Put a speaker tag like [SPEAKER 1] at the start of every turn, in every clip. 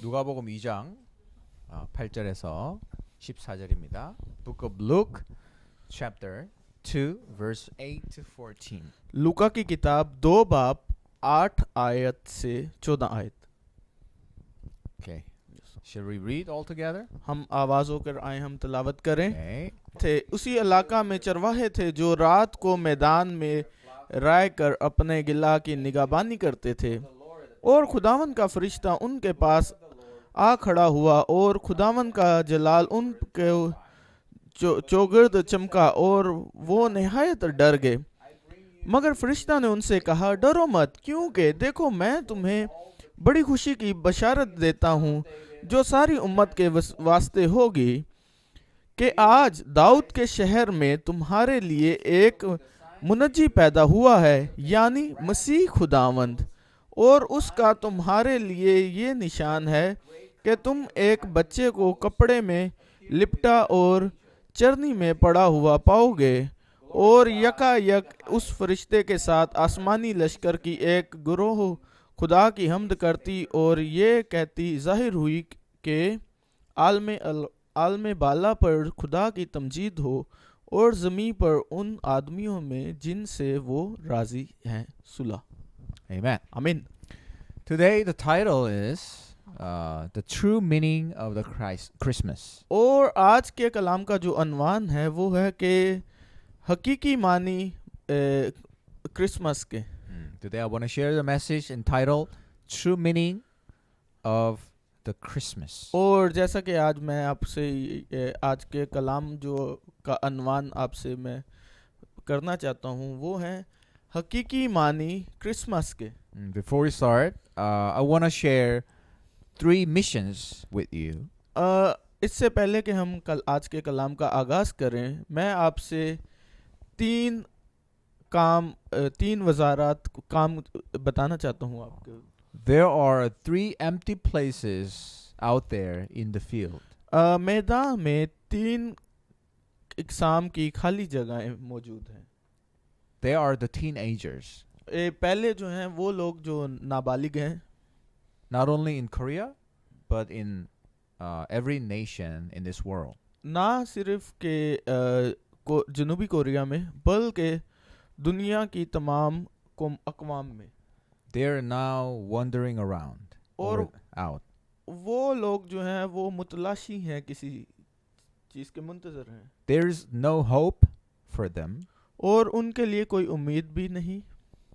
[SPEAKER 1] 누가복음 2장 8절에서 14절입니다. Book of Luke chapter 2 verse 8 to 14.
[SPEAKER 2] लूका की किताब 2 बाब 8 आयत से 14 आयत।
[SPEAKER 1] Okay. Shall we read all together?
[SPEAKER 2] हम आवाज होकर आए, हम तिलावत करें।
[SPEAKER 1] Okay.
[SPEAKER 2] थे उसी इलाका में चरवाहे थे जो रात को मैदान में राय कर अपने गिला की निगाहबानी करते थे, और खुदावन का फरिश्ता उनके पास आ खड़ा हुआ और खुदावन का जलाल उनके चौगिर्द चमका और वो निहायत डर गए। मगर फरिश्ता ने उनसे कहा, डरो मत, क्योंकि देखो मैं तुम्हें बड़ी खुशी की बशारत देता हूँ जो सारी उम्मत के वास्ते होगी, कि आज दाऊद के शहर में तुम्हारे लिए एक मुनज्जी पैदा हुआ है, यानी मसीह खुदावंद। और उसका तुम्हारे लिए ये निशान है कि तुम एक बच्चे को कपड़े में लिपटा और चरनी में पड़ा हुआ पाओगे। और यकायक उस फरिश्ते के साथ आसमानी लश्कर की एक गिरोह खुदा की हम्द करती और ये कहती जाहिर हुई कि आलमे बाला पर खुदा की तमजीद हो और ज़मीन पर उन आदमियों में जिनसे वो राजी हैं सुलह।
[SPEAKER 1] Amen.
[SPEAKER 2] आमीन।
[SPEAKER 1] Today the title is the true meaning of the Christmas.
[SPEAKER 2] और आज के कलाम का जो अनवान है वो है कि हकीकी मानी क्रिसमस के।
[SPEAKER 1] Today I want to share the message entitled True Meaning of the Christmas.
[SPEAKER 2] और जैसा कि आज मैं आपसे आज के कलाम जो का अनवान आपसे मैं करना चाहता हूँ वो है हकीकी मानी क्रिसमस के।
[SPEAKER 1] Before we start, I want to share 3 missions with you.
[SPEAKER 2] इससे पहले कि हम आज के कलाम का आगाज़ करें, मैं आपसे 3 वजारात काम बताना चाहता हूँ आपको।
[SPEAKER 1] There are 3 empty places out there in the field.
[SPEAKER 2] मैदान में 3 इकसाम की खाली जगहें मौजूद हैं।
[SPEAKER 1] They are the teenagers.
[SPEAKER 2] पहले जो हैं वो लोग जो नाबालिग हैं,
[SPEAKER 1] Not only in Korea, but in every nation in this world.
[SPEAKER 2] ना सिर्फ के जनूबी कोरिया में बल्कि दुनिया की तमाम अक़वाम में।
[SPEAKER 1] They are now wandering around
[SPEAKER 2] और
[SPEAKER 1] or out.
[SPEAKER 2] वो लोग जो हैं वो मुतलाशी हैं, किसी चीज़ के मुंतज़र हैं।
[SPEAKER 1] There is no hope for them,
[SPEAKER 2] और उनके लिए कोई उम्मीद भी नहीं,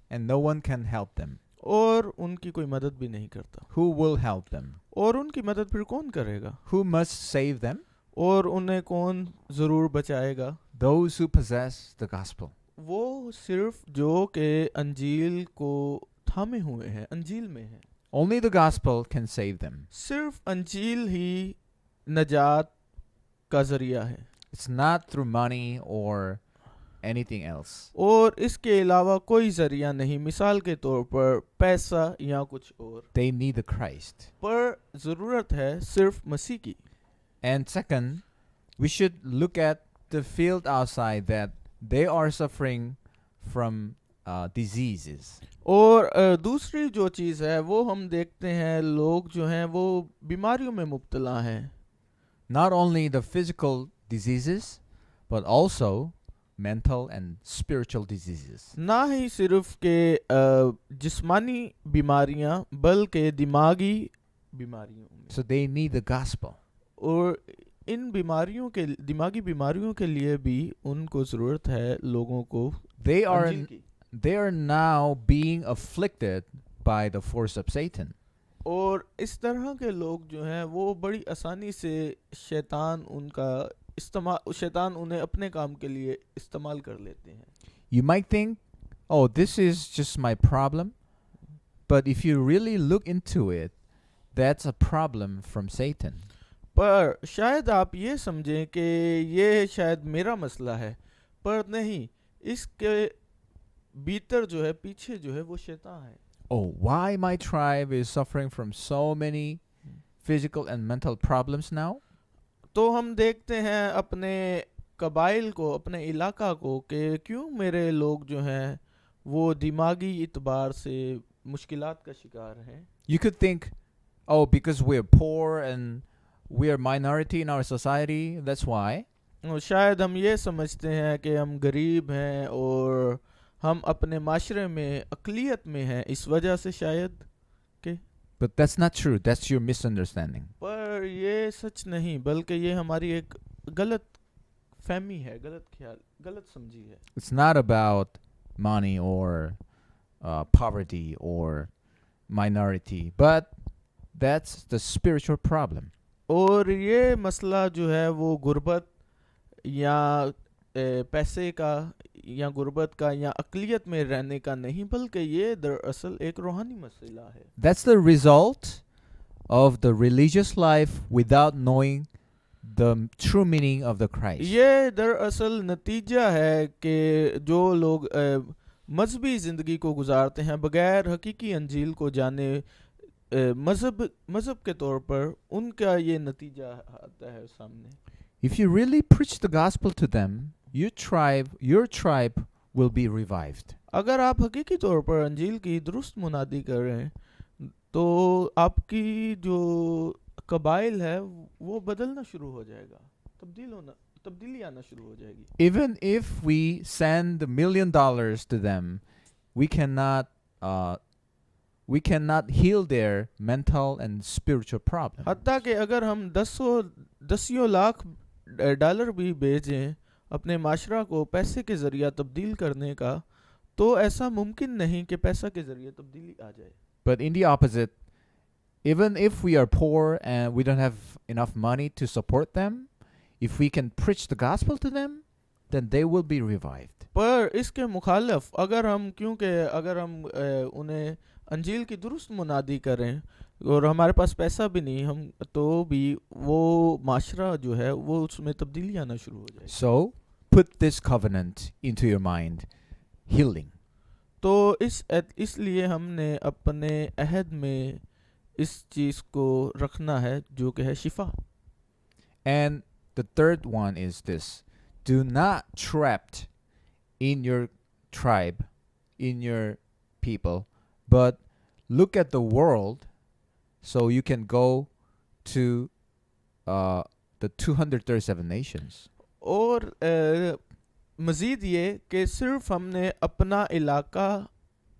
[SPEAKER 1] and no one can help them.
[SPEAKER 2] और उनकी कोई मदद भी नहीं करता।
[SPEAKER 1] Who will help them?
[SPEAKER 2] और उनकी मदद फिर कौन करेगा?
[SPEAKER 1] Who must save them?
[SPEAKER 2] और उन्हें कौन ज़रूर बचाएगा?
[SPEAKER 1] Those who possess the gospel.
[SPEAKER 2] वो सिर्फ जो के अंजील को थामे हुए हैं, अंजील में हैं।
[SPEAKER 1] Only the gospel can save them.
[SPEAKER 2] सिर्फ अंजील ही नजात का ज़रिया है।
[SPEAKER 1] It's not through money or anything else.
[SPEAKER 2] और इसके अलावा कोई ज़रिया नहीं, मिसाल के तौर पर पैसा या कुछ और।
[SPEAKER 1] They need the Christ.
[SPEAKER 2] पर ज़रूरत है सिर्फ मसीह की।
[SPEAKER 1] And second, we should look at the field outside that they are suffering from diseases.
[SPEAKER 2] और दूसरी जो चीज़ है वो हम देखते हैं लोग जो हैं वो बीमारियों में मुब्तला हैं।
[SPEAKER 1] Not only the physical diseases, but also mental and spiritual diseases.
[SPEAKER 2] ना ही सिर्फ के जिस्मानी बीमारियां बल्कि दिमागी बीमारियों में।
[SPEAKER 1] So they need the gospel.
[SPEAKER 2] और इन बीमारियों के दिमागी बीमारियों के लिए भी उनको ज़रूरत है लोगों को अंजील की।
[SPEAKER 1] They are now being afflicted by the force of Satan.
[SPEAKER 2] और इस तरह के लोग जो हैं वो बड़ी आसानी से शैतान उन्हें अपने काम के लिए इस्तेमाल कर लेते हैं।
[SPEAKER 1] You might think, oh, this is just my problem. But if you really look into it, that's a problem from Satan.
[SPEAKER 2] पर शायद आप ये समझें कि ये शायद मेरा मसला है, पर नहीं, इसके भीतर जो है, पीछे जो है वो शैतान है।
[SPEAKER 1] Oh, why my tribe is suffering from so many physical and mental problems now?
[SPEAKER 2] तो हम देखते हैं अपने कबाइल को, अपने इलाका को, कि क्यों मेरे लोग जो हैं वो दिमागी इतबार से मुश्किलात का शिकार हैं।
[SPEAKER 1] You could think, oh, because we're poor and we're minority in our society, that's why.
[SPEAKER 2] और शायद हम ये समझते हैं कि हम गरीब हैं और हम अपने माशरे में अक़लियत में हैं, इस वजह से शायद के।
[SPEAKER 1] But that's not true. That's your misunderstanding.
[SPEAKER 2] पर ये सच नहीं, बल्कि ये हमारी एक गलत फहमी है, गलत ख्याल, गलत समझी है।
[SPEAKER 1] It's not about money or poverty or minority, but that's the spiritual problem.
[SPEAKER 2] और ये मसला जो है वो गुर्बत या पैसे का या गुर्बत का या अक़लियत में रहने का नहीं, बल्कि ये दरअसल एक रूहानी मसला है।
[SPEAKER 1] That's the result of the religious life without knowing the true meaning of the Christ.
[SPEAKER 2] ये दरअसल नतीजा है कि जो लोग मजहबी ज़िंदगी को गुजारते हैं बगैर हकीकी अंजील को जाने, मजहब के तौर पर उनका ये नतीजा आता है सामने।
[SPEAKER 1] If you really preach the gospel to them, your tribe will be revived.
[SPEAKER 2] अगर आप हकीकी तौर पर अंजील की दुरुस्त मुनादी करें तो आपकी जो कबाइल है वो बदलना शुरू हो जाएगा, तब्दीली आना शुरू हो जाएगी।
[SPEAKER 1] Even if we send $1 million to them, we cannot heal their mental and spiritual problem.
[SPEAKER 2] हत्ता कि अगर हम दसियों लाख डॉलर भी भेजें अपने माशरा को पैसे के ज़रिए तब्दील करने का, तो ऐसा मुमकिन नहीं कि पैसा के ज़रिए तब्दीली आ जाए।
[SPEAKER 1] But in the opposite, even if we are poor and we don't have enough money to support them, if we can preach the gospel to them, then they will be revived.
[SPEAKER 2] पर इसके मुखालिफ अगर हम उन्हें अंजील की दुरुस्त मुनादी करें और हमारे पास पैसा भी नहीं, हम तो भी वो माशरा जो है वो उसमें तब्दीली आना शुरू हो जाए।
[SPEAKER 1] So put this covenant into your mind, healing.
[SPEAKER 2] तो इसलिए हमने अपने अहद में इस चीज़ को रखना है जो कि है शिफा।
[SPEAKER 1] And the third one is this: do not trapped in your tribe, in your people, but look at the world so you can go to the 237 nations.
[SPEAKER 2] और मज़ीद ये कि सिर्फ हमने अपना इलाका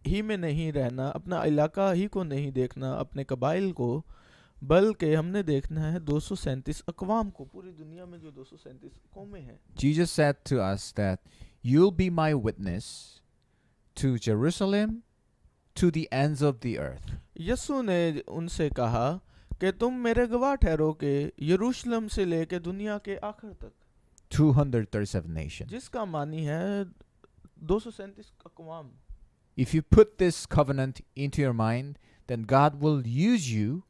[SPEAKER 2] ही में नहीं रहना, अपना इलाका ही को नहीं देखना, अपने कबाइल को, बल्कि हमने देखना है 237 अक़वाम को, पूरी दुनिया में जो 237 कौमें हैं।
[SPEAKER 1] Jesus said to us that you'll be my witness to Jerusalem, to the ends of the earth.
[SPEAKER 2] Yesu ने उनसे कहा कि तुम मेरे गवाह ठहरो के यरूशलेम से लेके दुनिया के आखिर तक,
[SPEAKER 1] 237 nations.
[SPEAKER 2] जिसका मानी है 237 अक़वाम।
[SPEAKER 1] If you put this covenant into your mind, then God will use you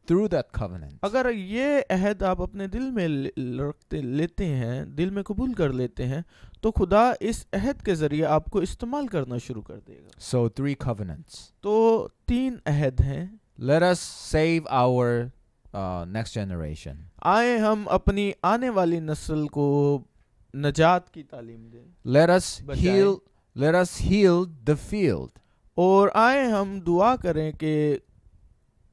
[SPEAKER 1] through that covenant.
[SPEAKER 2] अगर ये अहद आप अपने दिल में लेते हैं, दिल में कबूल कर लेते हैं, तो खुदा इस अहद के ज़रिए आपको इस्तेमाल करना शुरू कर देगा।
[SPEAKER 1] So 3 covenants.
[SPEAKER 2] तो 3 अहद हैं।
[SPEAKER 1] Let us save our next generation.
[SPEAKER 2] आए हम अपनी आने वाली नस्ल को नजात की तालीम दें।
[SPEAKER 1] Let us heal the field.
[SPEAKER 2] और आए हम दुआ करें कि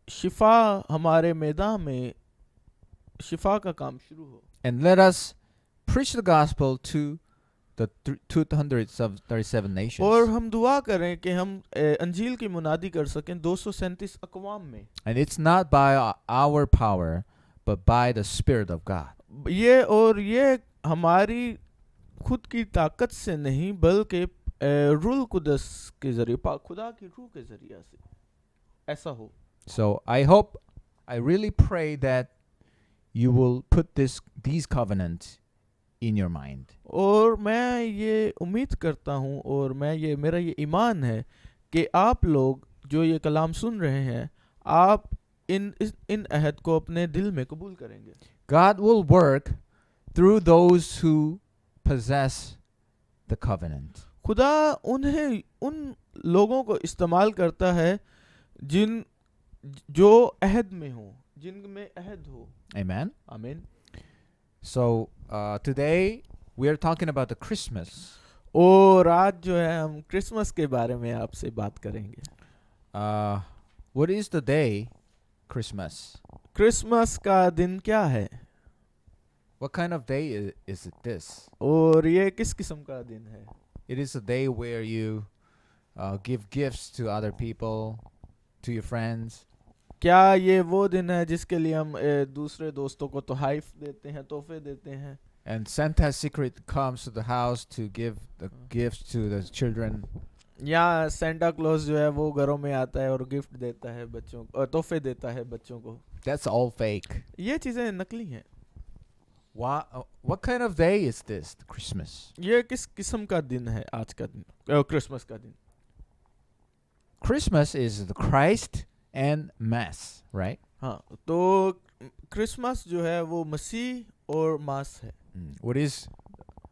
[SPEAKER 2] शिफा हमारे मैदान में शिफा का काम शुरू हो।
[SPEAKER 1] And let us preach the gospel to the 237 nations.
[SPEAKER 2] और हम दुआ करें कि हम अंजील की मुनादी कर सकें 237 अक़वाम में।
[SPEAKER 1] And it's not by our power, but by the Spirit of God.
[SPEAKER 2] ये हमारी खुद की ताकत से नहीं, बल्कि रूह कुदस के जरिए, खुदा की रूह के जरिए से ऐसा हो।
[SPEAKER 1] So I really pray that you will put these covenants in your mind.
[SPEAKER 2] और मैं ये उम्मीद करता हूँ और मेरा ये ईमान है कि आप लोग जो ये कलाम सुन रहे हैं, आप इन अहद को अपने दिल में कबूल करेंगे।
[SPEAKER 1] God will work through those who possess the covenant.
[SPEAKER 2] खुदा उन लोगों को इस्तेमाल करता है जो अहद में हो, जिनमें अहद हो।
[SPEAKER 1] Amen.
[SPEAKER 2] Amen.
[SPEAKER 1] So today we are talking about the Christmas.
[SPEAKER 2] और आज जो है हम क्रिसमस के बारे में आपसे बात करेंगे।
[SPEAKER 1] What is the day Christmas?
[SPEAKER 2] Christmas का दिन क्या है
[SPEAKER 1] What kind of day is it this?
[SPEAKER 2] और ये किस किस्म का दिन है?
[SPEAKER 1] It is a day where you give gifts to other people, to your friends.
[SPEAKER 2] क्या ये वो दिन है जिसके लिए हम दूसरे दोस्तों को तोहफे देते हैं, तोहफे देते हैं?
[SPEAKER 1] And Santa's secret comes to the house to give the gifts to the children.
[SPEAKER 2] या सेंटा क्लॉज जो है वो घरों में आता है और गिफ्ट देता है बच्चों को, तोहफे देता है बच्चों को.
[SPEAKER 1] That's all fake.
[SPEAKER 2] ये चीजें नकली हैं.
[SPEAKER 1] What kind of day is this? Christmas.
[SPEAKER 2] ये किस किस्म का दिन है आज का दिन, क्रिसमस का दिन?
[SPEAKER 1] Christmas is the Christ and Mass, right?
[SPEAKER 2] हाँ, तो क्रिसमस जो है वो मसीह और मास है.
[SPEAKER 1] What is?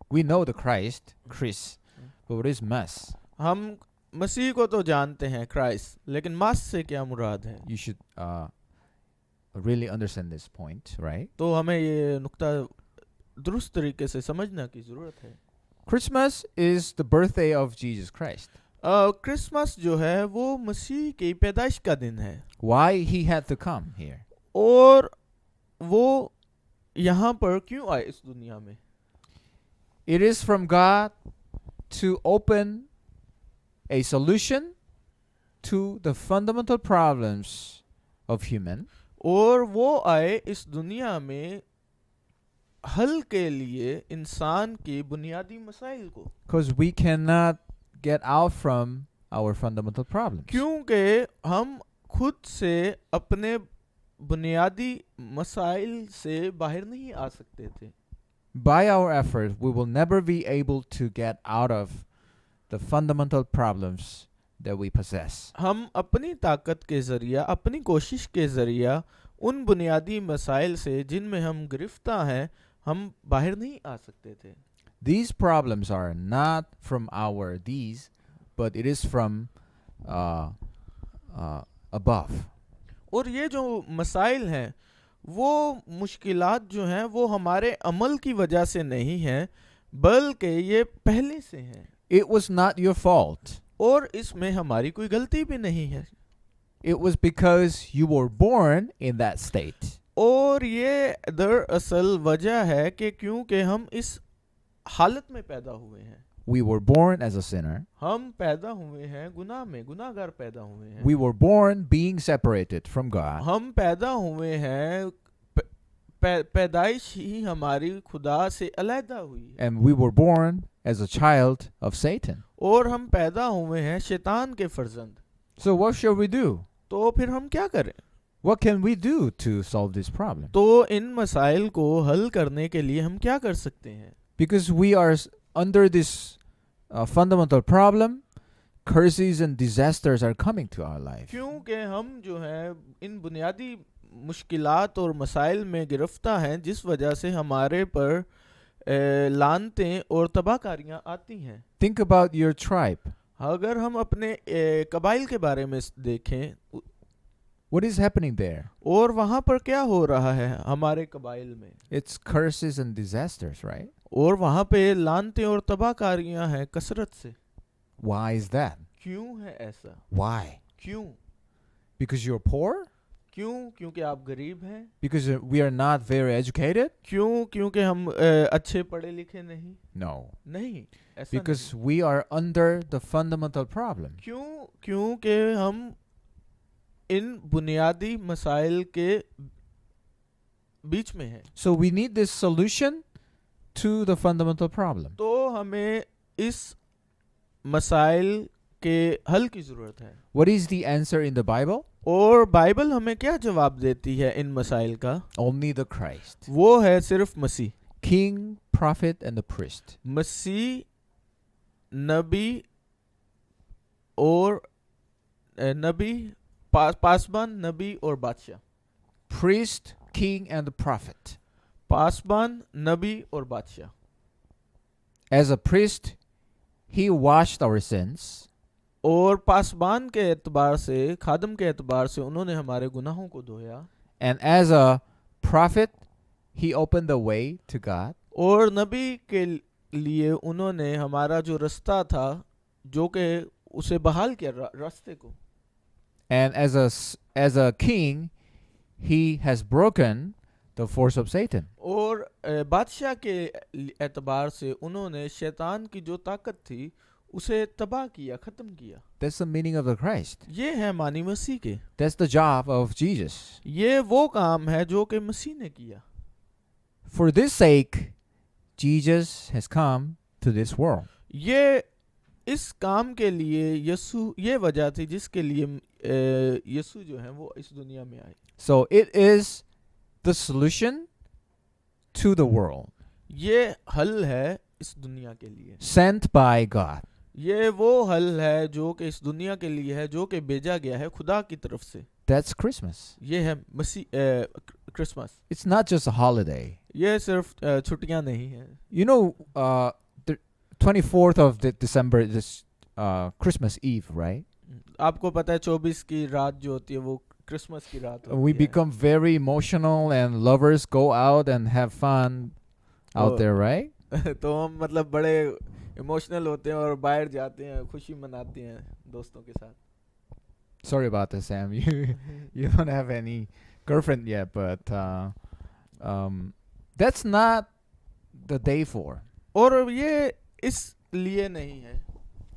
[SPEAKER 1] We know the Christ, Chris, but what is Mass?
[SPEAKER 2] हम मसीह को तो जानते हैं, क्राइस्ट, लेकिन मास से क्या मुराद है?
[SPEAKER 1] You should really understand this point, right?
[SPEAKER 2] तो हमें ये नुक्ता दुरुस्त तरीके से समझना की जरूरत है.
[SPEAKER 1] Christmas is the birthday of Jesus Christ.
[SPEAKER 2] Christmas जो है वो मसीह की पैदाइश का दिन है.
[SPEAKER 1] Why he had to come here?
[SPEAKER 2] और वो यहाँ पर क्यों आए इस दुनिया में?
[SPEAKER 1] It is from God to open a solution to the fundamental problems of human.
[SPEAKER 2] और वो आए इस दुनिया में हल के लिए इंसान की बुनियादी मसाइल को.
[SPEAKER 1] Because we cannot get out from our fundamental problems.
[SPEAKER 2] क्योंकि हम खुद से अपने बुनियादी मसाइल से बाहर नहीं आ सकते थे.
[SPEAKER 1] By our efforts, we will never be able to get out of the fundamental problems that we possess.
[SPEAKER 2] हम अपनी ताकत के जरिया, अपनी कोशिश के जरिया उन बुनियादी मसाइल से जिनमें हम गिरफ्तार हैं, हम बाहर नहीं आ सकते थे.
[SPEAKER 1] These problems are not from our deeds, but it is from above.
[SPEAKER 2] और ये जो मसाइल हैं, वो मुश्किलात जो हैं वो हमारे अमल की वजह से नहीं हैं, बल्कि ये पहले से हैं.
[SPEAKER 1] It was not your fault.
[SPEAKER 2] और इसमें हमारी कोई गलती भी नहीं है.
[SPEAKER 1] It was because you were born in that state.
[SPEAKER 2] और ये दरअसल वजह है कि क्योंकि हम इस हालत में पैदा हुए हैं.
[SPEAKER 1] We were born as a sinner.
[SPEAKER 2] हम पैदा हुए हैं गुनाह में, गुनाहगार पैदा हुए हैं.
[SPEAKER 1] We were born being separated from God.
[SPEAKER 2] हम पैदा हुए हैं, पैदाइश ही हमारी खुदा से अलहदा हुई है.
[SPEAKER 1] And we were born as a child of Satan.
[SPEAKER 2] और हम पैदा हुए हैं शैतान के फर्जंद.
[SPEAKER 1] So what shall we do?
[SPEAKER 2] तो फिर हम क्या करें?
[SPEAKER 1] What can we do to solve this problem?
[SPEAKER 2] तो इन मसाइल को हल करने के लिए हम क्या कर सकते हैं?
[SPEAKER 1] Because we are under this fundamental problem, curses and disasters are coming to our life.
[SPEAKER 2] क्योंकि हम जो है इन बुनियादी मुश्किलात और मसाइल में गिरफ्तार हैं, जिस वजह से हमारे पर लानतें और तबाहकारियां आती हैं.
[SPEAKER 1] Think about your tribe.
[SPEAKER 2] अगर हम अपने कबाइल के बारे में देखें,
[SPEAKER 1] What is happening there?
[SPEAKER 2] और वहाँ पर क्या हो रहा है हमारे कबाइल में?
[SPEAKER 1] It's curses and disasters, right?
[SPEAKER 2] और वहाँ पे लानतें और तबाहकारियां हैं कसरत से.
[SPEAKER 1] Why is that?
[SPEAKER 2] क्यों है ऐसा?
[SPEAKER 1] Why?
[SPEAKER 2] क्यों?
[SPEAKER 1] Because you're poor?
[SPEAKER 2] क्यों? क्योंकि आप गरीब हैं.
[SPEAKER 1] Because we are not very educated?
[SPEAKER 2] क्यों? क्योंकि हम अच्छे पढ़े लिखे नहीं.
[SPEAKER 1] No.
[SPEAKER 2] नहीं, ऐसा
[SPEAKER 1] Because we are under the fundamental problem.
[SPEAKER 2] नहीं. क्यों? क्योंकि हम इन बुनियादी मसाइल के बीच में हैं.
[SPEAKER 1] So we need this solution to the fundamental problem.
[SPEAKER 2] तो हमें इस मसाइल के हल की जरूरत है.
[SPEAKER 1] What is the answer in the Bible?
[SPEAKER 2] और बाइबल हमें क्या जवाब देती है इन मसाइल का?
[SPEAKER 1] Only the Christ.
[SPEAKER 2] वो है सिर्फ मसीह.
[SPEAKER 1] King, prophet and the priest.
[SPEAKER 2] मसीह, नबी और नबी, पासबान, नबी और बादशाह.
[SPEAKER 1] Priest, king and the prophet.
[SPEAKER 2] पासबान, नबी और बादशाह.
[SPEAKER 1] As a priest, he washed our sins.
[SPEAKER 2] और पासबान के एतबार से, खादम के एतबार से उन्होंने हमारे गुनाहों को धोया.
[SPEAKER 1] And as a prophet, he opened the way to God.
[SPEAKER 2] और नबी के लिए उन्होंने हमारा जो रास्ता था, जो कि उसे बहाल किया रास्ते को.
[SPEAKER 1] And as a king, he has broken the force of Satan.
[SPEAKER 2] और बादशाह के एतबार से उन्होंने शैतान की जो ताकत थी उसे तबाह किया, खत्म किया।
[SPEAKER 1] That's the meaning of the Christ.
[SPEAKER 2] ये है मानी मसीह के,
[SPEAKER 1] That's the job of Jesus.
[SPEAKER 2] ये वो काम है जो कि मसीह ने किया।
[SPEAKER 1] For this sake, Jesus has come to this world.
[SPEAKER 2] ये इस काम के लिए यीशु, ये वजह थी जिसके लिए यीशु जो है वो इस दुनिया में आए।
[SPEAKER 1] So it is the solution to the world,
[SPEAKER 2] ये हल है इस दुनिया के लिए,
[SPEAKER 1] sent by God.
[SPEAKER 2] ये वो हल है जो कि इस दुनिया के लिए है, जो कि भेजा गया है खुदा की तरफ से।
[SPEAKER 1] That's Christmas.
[SPEAKER 2] ये है मसीह Christmas.
[SPEAKER 1] It's not just a holiday.
[SPEAKER 2] ये सिर्फ छुट्टियां नहीं है।
[SPEAKER 1] You know, the 24th of December is Christmas Eve, right?
[SPEAKER 2] आपको पता है 24 की रात जो होती है वो क्रिसमस की रात होती
[SPEAKER 1] We
[SPEAKER 2] है।
[SPEAKER 1] become very emotional and lovers go out and have fun out
[SPEAKER 2] Oh.
[SPEAKER 1] there, right?
[SPEAKER 2] तो हम मतलब बड़े इमोशनल होते हैं और बाहर जाते हैं, खुशी मनाते हैं दोस्तों के साथ।
[SPEAKER 1] Sorry about this, Sam. You don't have any girlfriend yet, but that's not the day for.
[SPEAKER 2] और ये इस लिए नहीं है।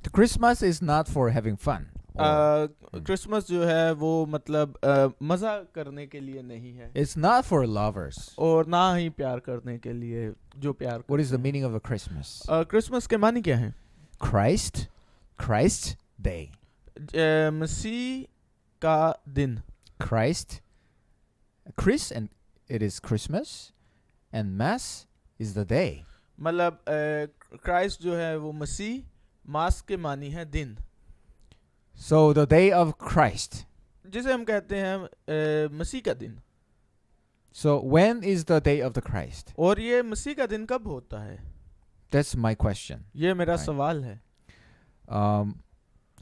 [SPEAKER 1] The Christmas is not for having fun.
[SPEAKER 2] Christmas जो है वो मतलब मजा करने के लिए नहीं है,
[SPEAKER 1] It's not for lovers.
[SPEAKER 2] और ना ही प्यार करने के लिए जो प्यार
[SPEAKER 1] What is the
[SPEAKER 2] करते हैं।
[SPEAKER 1] meaning of a Christmas?
[SPEAKER 2] Christmas के मानी क्या है?
[SPEAKER 1] Christ Day.
[SPEAKER 2] मसीह का दिन।
[SPEAKER 1] Christ, Chris, and it is Christmas, and Mass is the day.
[SPEAKER 2] मतलब क्राइस्ट जो है वो मसीह, मास के मानी है दिन,
[SPEAKER 1] So the day of Christ.
[SPEAKER 2] जिसे हम कहते हैं मसीह का दिन।
[SPEAKER 1] So when is the day of the Christ?
[SPEAKER 2] और ये मसीह का दिन कब होता है?
[SPEAKER 1] That's my question.
[SPEAKER 2] ये मेरा
[SPEAKER 1] Right.
[SPEAKER 2] सवाल है।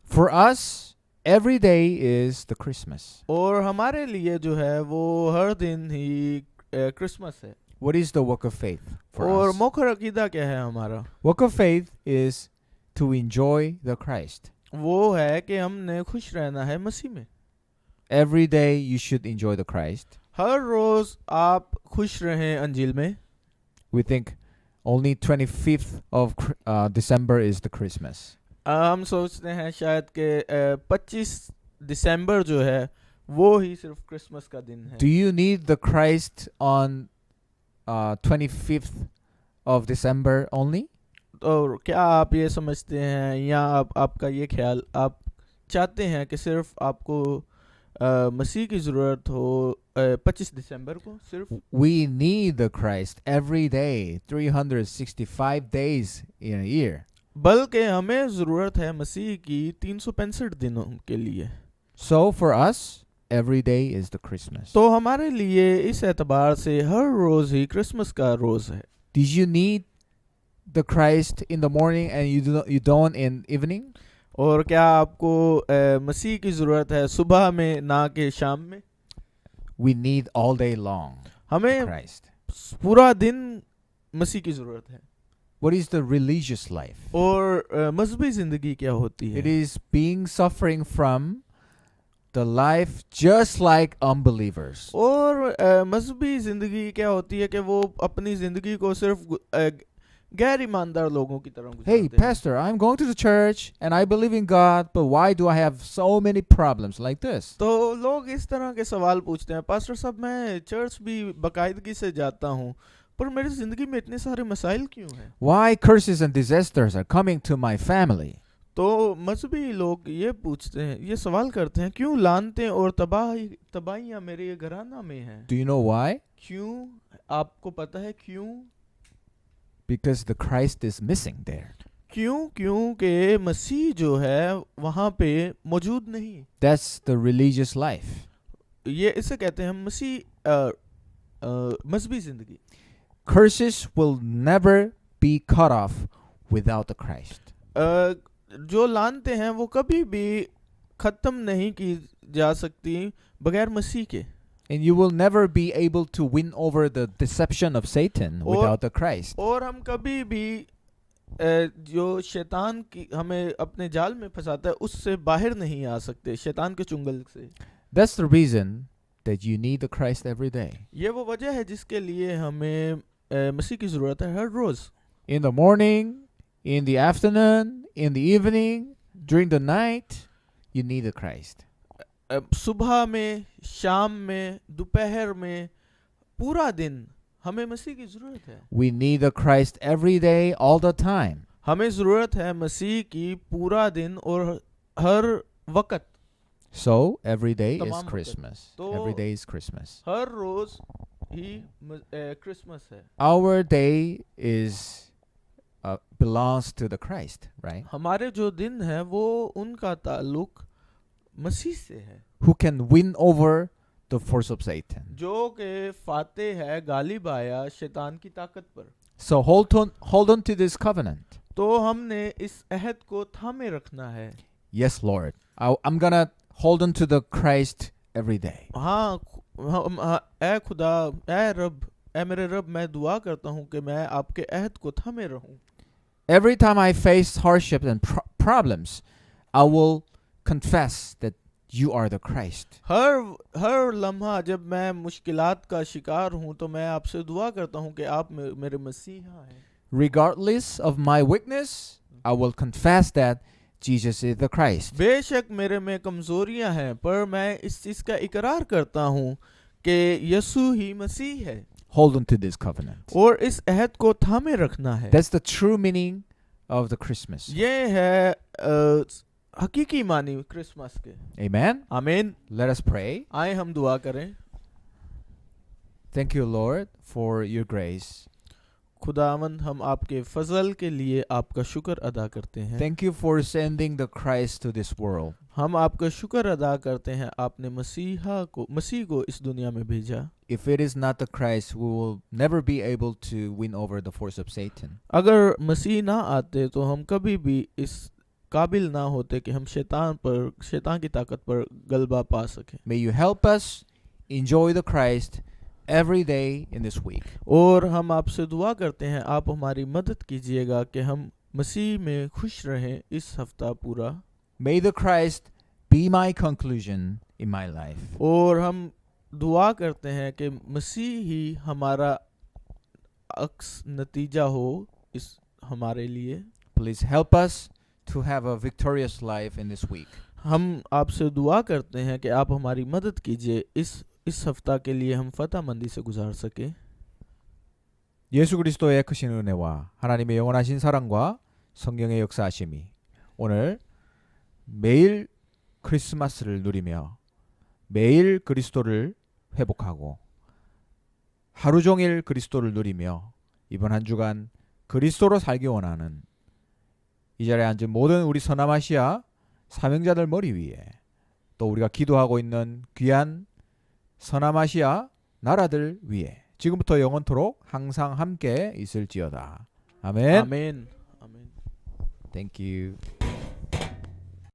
[SPEAKER 1] For us, every day is the Christmas.
[SPEAKER 2] और हमारे लिए जो है वो हर दिन ही क्रिसमस है।
[SPEAKER 1] What is the walk of faith for
[SPEAKER 2] और
[SPEAKER 1] us?
[SPEAKER 2] मुख्य अकीदा क्या है हमारा?
[SPEAKER 1] Walk of faith is to enjoy the Christ.
[SPEAKER 2] वो है कि हमने खुश रहना है मसीह में।
[SPEAKER 1] Every day you should enjoy the Christ.
[SPEAKER 2] हर रोज आप खुश रहें अंजील में।
[SPEAKER 1] We think only 25th of December is the Christmas.
[SPEAKER 2] हम सोचते हैं शायद कि 25 दिसंबर जो है वो ही सिर्फ क्रिसमस का दिन है।
[SPEAKER 1] Do you need the Christ on 25th of December only?
[SPEAKER 2] और क्या आप ये समझते हैं या आपका ये ख्याल, आप चाहते हैं कि सिर्फ आपको मसीह की ज़रूरत हो 25 दिसंबर को सिर्फ?
[SPEAKER 1] We need the Christ every day, 365 days in a year.
[SPEAKER 2] बल्कि हमें ज़रूरत है मसीह की 365 दिनों के लिए।
[SPEAKER 1] So for us, every day is the Christmas.
[SPEAKER 2] तो हमारे लिए इस एतबार से हर रोज़ ही क्रिसमस का रोज़ है।
[SPEAKER 1] Did you need the Christ in the morning and you don't in evening?
[SPEAKER 2] और क्या आपको मसीह की ज़रूरत है सुबह में ना कि शाम में?
[SPEAKER 1] We need all day long
[SPEAKER 2] हमें
[SPEAKER 1] Christ.
[SPEAKER 2] पूरा दिन मसीह की ज़रूरत है।
[SPEAKER 1] What is the religious life?
[SPEAKER 2] और मजहबी ज़िंदगी क्या होती है?
[SPEAKER 1] It is being suffering from the life just like unbelievers.
[SPEAKER 2] और मजहबी ज़िंदगी क्या होती है कि वो अपनी ज़िंदगी को सिर्फ गैर ईमानदार लोगों की तरह गुजारते
[SPEAKER 1] Hey,
[SPEAKER 2] हैं।
[SPEAKER 1] pastor, I'm going to the church and I believe in God, but why do I have so many problems like this?
[SPEAKER 2] तो लोग इस तरह के सवाल पूछते हैं, पास्टर साहब मैं चर्च भी बाकायदगी से जाता हूँ पर मेरी ज़िंदगी में इतने सारे मसाइल क्यों हैं?
[SPEAKER 1] Why curses and disasters are coming to my family?
[SPEAKER 2] तो मजहबी लोग ये पूछते हैं, ये सवाल करते हैं, क्यों लानतें और तबाहियाँ मेरे घराना में हैं?
[SPEAKER 1] Do you know why?
[SPEAKER 2] क्यों? आपको पता है क्यों?
[SPEAKER 1] Because the Christ is missing there.
[SPEAKER 2] क्योंकि मसीह जो है वहाँ पे मौजूद नहीं।
[SPEAKER 1] That's the religious life.
[SPEAKER 2] ये इसे कहते हैं मसीह मजहबी जिंदगी।
[SPEAKER 1] Curses will never be cut off without the Christ.
[SPEAKER 2] जो लानते हैं वो कभी भी खत्म नहीं की जा सकती बगैर मसीह के।
[SPEAKER 1] And you will never be able to win over the deception of Satan without the Christ.
[SPEAKER 2] और हम कभी भी जो शैतान की हमें अपने जाल में फंसाता है उससे बाहर नहीं आ सकते, शैतान के चुंगल से।
[SPEAKER 1] That's the reason that you need the Christ every day.
[SPEAKER 2] ये वो वजह है जिसके लिए हमें मसीह की ज़रूरत है हर रोज़.
[SPEAKER 1] In the morning, in the afternoon, in the evening, during the night, you need the Christ.
[SPEAKER 2] सुबह में, शाम में, दोपहर में, पूरा दिन हमें मसीह की ज़रूरत है.
[SPEAKER 1] We need the Christ every day, all the time.
[SPEAKER 2] हमें ज़रूरत है मसीह की पूरा दिन और हर वक्त.
[SPEAKER 1] So every day is
[SPEAKER 2] तमाम वक्त.
[SPEAKER 1] Christmas.
[SPEAKER 2] तो
[SPEAKER 1] Every day is Christmas.
[SPEAKER 2] हर रोज़ ही क्रिसमस है.
[SPEAKER 1] Our day is belongs to the Christ, right?
[SPEAKER 2] हमारे जो दिन है वो उनका ताल्लुक मसीह से है,
[SPEAKER 1] Who can win over the force of Satan.
[SPEAKER 2] जो के फाते है गालिब आया शैतान की ताकत पर.
[SPEAKER 1] So hold on to this covenant.
[SPEAKER 2] तो हमने इस अहद को थामे रखना है.
[SPEAKER 1] Yes, Lord. I'm gonna hold on to the Christ every day.
[SPEAKER 2] हाँ, ऐ खुदा, ऐ रब, ऐ मेरे रब, मैं दुआ करता हूँ कि मैं आपके अहद को थामे रहूँ.
[SPEAKER 1] Every time I face hardships and problems, I will confess that you are the Christ.
[SPEAKER 2] हर लम्हा जब मैं मुश्किलात का शिकार हूँ तो मैं आपसे दुआ करता हूँ कि आप मेरे मसीहा हैं.
[SPEAKER 1] Regardless of my weakness, I will confess that Jesus is the Christ.
[SPEAKER 2] बेशक मेरे में कमजोरियां हैं पर मैं इस चीज का इकरार करता हूँ कि यीशु ही मसीह है.
[SPEAKER 1] Hold on to this covenant.
[SPEAKER 2] और इस अहद को थामे रखना है.
[SPEAKER 1] That's the true meaning of the Christmas.
[SPEAKER 2] ये है हकीकी मानी क्रिसमस के.
[SPEAKER 1] Amen.
[SPEAKER 2] आमीन.
[SPEAKER 1] Let us pray.
[SPEAKER 2] आए हम दुआ करें.
[SPEAKER 1] Thank you, Lord, for your grace.
[SPEAKER 2] खुदावंद, हम आपके फजल के लिए आपका शुक्र अदा करते हैं.
[SPEAKER 1] Thank you for sending the Christ to this world.
[SPEAKER 2] हम आपका शुक्र अदा करते हैं आपने मसीह को इस दुनिया में भेजा.
[SPEAKER 1] If it is not the Christ, we will never be able to win over the force of Satan.
[SPEAKER 2] अगर मसीह ना आते तो हम कभी भी इस काबिल ना होते कि हम शैतान की ताकत पर गलबा पा सकें.
[SPEAKER 1] May you help us enjoy the Christ every day in this week.
[SPEAKER 2] और हम आपसे दुआ करते हैं आप हमारी मदद कीजिएगा कि हम मसीह में खुश रहें इस हफ्ता पूरा.
[SPEAKER 1] May the Christ be my conclusion in my life.
[SPEAKER 2] और हम दुआ करते हैं कि मसीह ही हमारा अक्स नतीजा हो इस हमारे लिए.
[SPEAKER 1] Please help us to have a victorious life in this week.
[SPEAKER 2] हम आपसे दुआ करते हैं कि आप हमारी मदद कीजिए इस हफ्ता के लिए हम फतहमंदी से गुजार सके.
[SPEAKER 1] 예수 그리스도의 크신 은혜와 하나님의 영원하신 사랑과 성령의 역사하심이 오늘 매일 크리스마스를 누리며 매일 그리스도를 회복하고 하루 종일 그리스도를 누리며 이번 한 주간 그리스도로 살기 원하는 이 자리에 앉은 모든 우리 서남아시아 사명자들 머리 위에 또 우리가 기도하고 있는 귀한 서남아시아 나라들 위에 지금부터 영원토록 항상 함께 있을지어다. 아멘.
[SPEAKER 2] 아멘. 아멘.
[SPEAKER 1] Thank you.